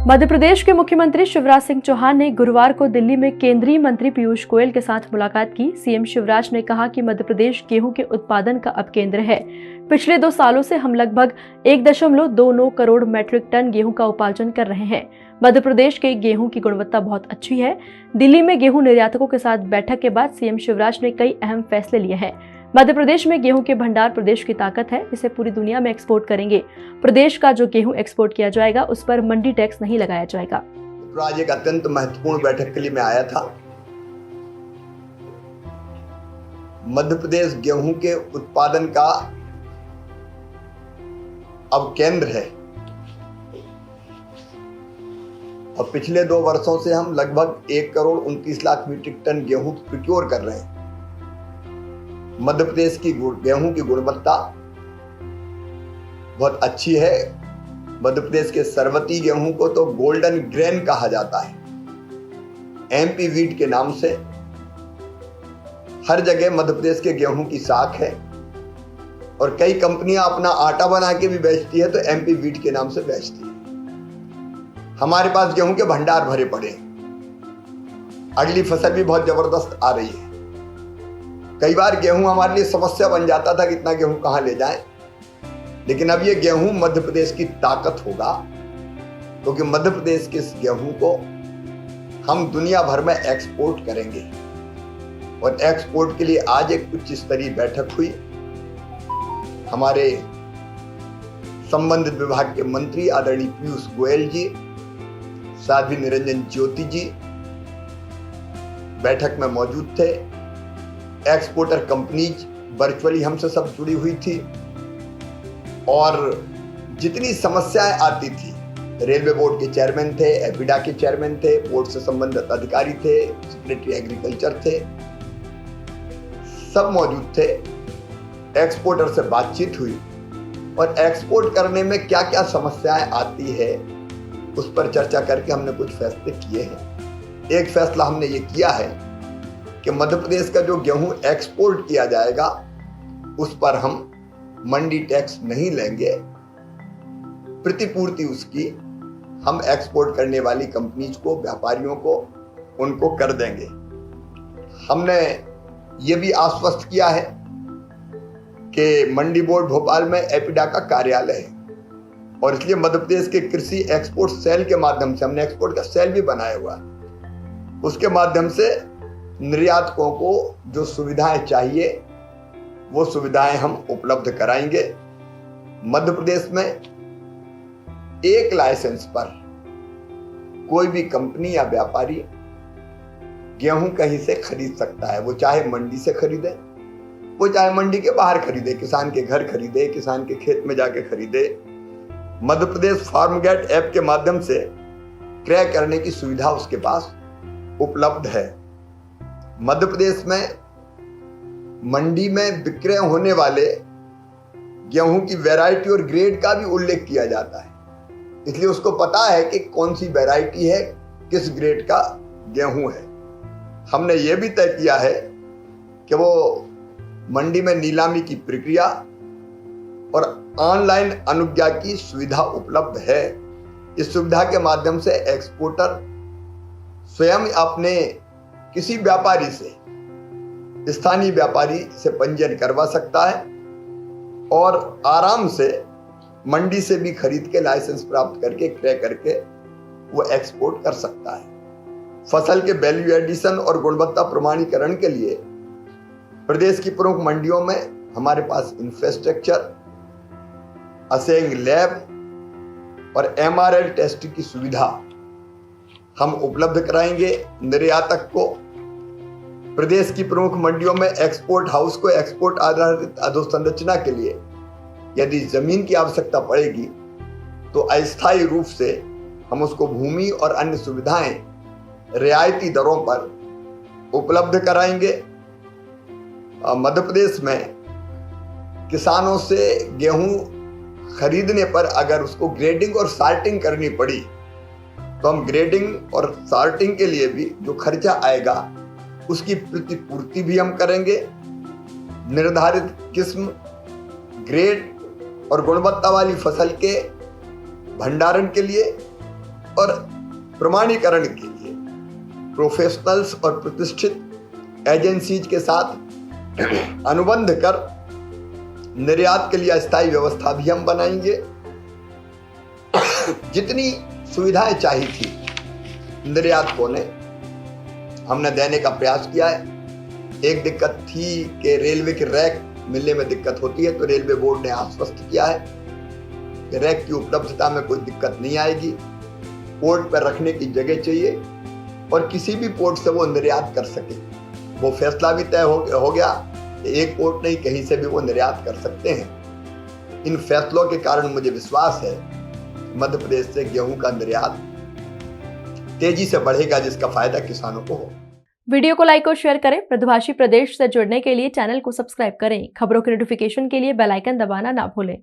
मध्य प्रदेश के मुख्यमंत्री शिवराज सिंह चौहान ने गुरुवार को दिल्ली में केंद्रीय मंत्री पीयूष गोयल के साथ मुलाकात की। सीएम शिवराज ने कहा कि मध्य प्रदेश गेहूं के उत्पादन का अपकेंद्र है। पिछले 2 सालों से हम लगभग 1.29 करोड़ मैट्रिक टन गेहूं का उपार्जन कर रहे हैं। मध्य प्रदेश के गेहूं की गुणवत्ता बहुत अच्छी है। दिल्ली में गेहूं निर्यातकों के साथ बैठक के बाद सीएम शिवराज ने कई अहम फैसले लिए हैं। मध्य प्रदेश में गेहूं के भंडार प्रदेश की ताकत है, इसे पूरी दुनिया में एक्सपोर्ट करेंगे। प्रदेश का जो गेहूं एक्सपोर्ट किया जाएगा उस पर मंडी टैक्स नहीं लगाया जाएगा। आज एक अत्यंत महत्वपूर्ण बैठक के लिए मैं आया था। मध्य प्रदेश गेहूं के उत्पादन का अब केंद्र है और पिछले 2 वर्षों से हम लगभग 1 करोड़ 29 लाख मीट्रिक टन गेहूं प्रोक्योर कर रहे हैं। मध्य प्रदेश की गेहूं की गुणवत्ता बहुत अच्छी है। मध्य प्रदेश के सरवती गेहूं को तो गोल्डन ग्रेन कहा जाता है। एमपी वीट के नाम से हर जगह मध्य प्रदेश के गेहूं की साख है और कई कंपनियां अपना आटा बना के भी बेचती है तो एमपी वीट के नाम से बेचती है। हमारे पास गेहूं के भंडार भरे पड़े हैं। अगली फसल भी बहुत जबरदस्त आ रही है। कई बार गेहूं हमारे लिए समस्या बन जाता था कि इतना गेहूं कहां ले जाएं, लेकिन अब ये गेहूं मध्य प्रदेश की ताकत होगा, क्योंकि मध्य प्रदेश के इस गेहूं को हम दुनिया भर में एक्सपोर्ट करेंगे। और एक्सपोर्ट के लिए आज एक उच्च स्तरीय बैठक हुई। हमारे संबंधित विभाग के मंत्री आदरणीय पीयूष गोयल जी, साध्वी निरंजन ज्योति जी बैठक में मौजूद थे। एक्सपोर्टर कंपनीज वर्चुअली हमसे सब जुड़ी हुई थी और जितनी समस्याएं आती थी, रेलवे बोर्ड के चेयरमैन थे, एपिडा के चेयरमैन थे, बोर्ड से संबंधित अधिकारी थे, सेक्रेटरी एग्रीकल्चर थे, सब मौजूद थे। एक्सपोर्टर से बातचीत हुई और एक्सपोर्ट करने में क्या क्या समस्याएं आती है उस पर चर्चा करके हमने कुछ फैसले किए हैं। एक फैसला हमने ये किया है कि मध्य प्रदेश का जो गेहूं एक्सपोर्ट किया जाएगा उस पर हम मंडी टैक्स नहीं लेंगे। प्रतिपूर्ति उसकी हम एक्सपोर्ट करने वाली कंपनीज को, व्यापारियों को, उनको कर देंगे। हमने ये भी आश्वस्त किया है कि मंडी बोर्ड भोपाल में एपिडा का कार्यालय है और इसलिए मध्य प्रदेश के कृषि एक्सपोर्ट सेल के माध्यम से हमने एक्सपोर्ट का सेल भी बनाया हुआ है। उसके माध्यम से निर्यातकों को जो सुविधाएं चाहिए वो सुविधाएं हम उपलब्ध कराएंगे। मध्य प्रदेश में एक लाइसेंस पर कोई भी कंपनी या व्यापारी गेहूं कहीं से खरीद सकता है। वो चाहे मंडी से खरीदे, वो चाहे मंडी के बाहर खरीदे, किसान के घर खरीदे, किसान के खेत में जाके खरीदे। Madhya Pradesh farm gate app के माध्यम से क्रय करने की सुविधा उसके पास उपलब्ध है। मध्य प्रदेश में मंडी में विक्रय होने वाले गेहूं की वैरायटी और ग्रेड का भी उल्लेख किया जाता है, इसलिए उसको पता है कि कौन सी वैरायटी है, किस ग्रेड का गेहूं है। हमने ये भी तय किया है कि वो मंडी में नीलामी की प्रक्रिया और ऑनलाइन अनुज्ञा की सुविधा उपलब्ध है। इस सुविधा के माध्यम से एक्सपोर्टर स्वयं अपने किसी व्यापारी से, स्थानीय व्यापारी से पंजीयन करवा सकता है और आराम से मंडी से भी खरीद के लाइसेंस प्राप्त करके, क्रय करके वो एक्सपोर्ट कर सकता है। फसल के वैल्यू एडिशन और गुणवत्ता प्रमाणीकरण के लिए प्रदेश की प्रमुख मंडियों में हमारे पास इंफ्रास्ट्रक्चर, असेंग लैब और एमआरएल टेस्ट की सुविधा हम उपलब्ध कराएंगे। निर्यातक को प्रदेश की प्रमुख मंडियों में एक्सपोर्ट हाउस को एक्सपोर्ट आधारित अधोसंरचना के लिए यदि जमीन की आवश्यकता पड़ेगी तो अस्थायी रूप से हम उसको भूमि और अन्य सुविधाएं रियायती दरों पर उपलब्ध कराएंगे। मध्य प्रदेश में किसानों से गेहूं खरीदने पर अगर उसको ग्रेडिंग और सॉर्टिंग करनी पड़ी तो हम ग्रेडिंग और सॉर्टिंग के लिए भी जो खर्चा आएगा उसकी प्रतिपूर्ति भी हम करेंगे। निर्धारित किस्म, ग्रेड और गुणवत्ता वाली फसल के भंडारण के लिए और प्रमाणीकरण के लिए प्रोफेशनल्स और प्रतिष्ठित एजेंसीज के साथ अनुबंध कर निर्यात के लिए अस्थायी व्यवस्था भी हम बनाएंगे। जितनी सुविधाएं चाहिए थी निर्यातकों ने हमने देने का प्रयास किया है। एक दिक्कत थी कि रेलवे के रैक मिलने में दिक्कत होती है, तो रेलवे बोर्ड ने आश्वस्त किया है कि रैक की उपलब्धता में कोई दिक्कत नहीं आएगी। पोर्ट पर रखने की जगह चाहिए और किसी भी पोर्ट से वो निर्यात कर सके। वो फैसला भी तय हो गया कि एक पोर्ट नहीं, कहीं से भी वो निर्यात कर सकते हैं। इन फैसलों के कारण मुझे विश्वास है मध्य प्रदेश से गेहूं का निर्यात तेजी से बढ़ेगा, जिसका फायदा किसानों को हो। वीडियो को लाइक और शेयर करें। मृदुभाषी प्रदेश से जुड़ने के लिए चैनल को सब्सक्राइब करें। खबरों के नोटिफिकेशन के लिए बेल आइकन दबाना ना भूलें।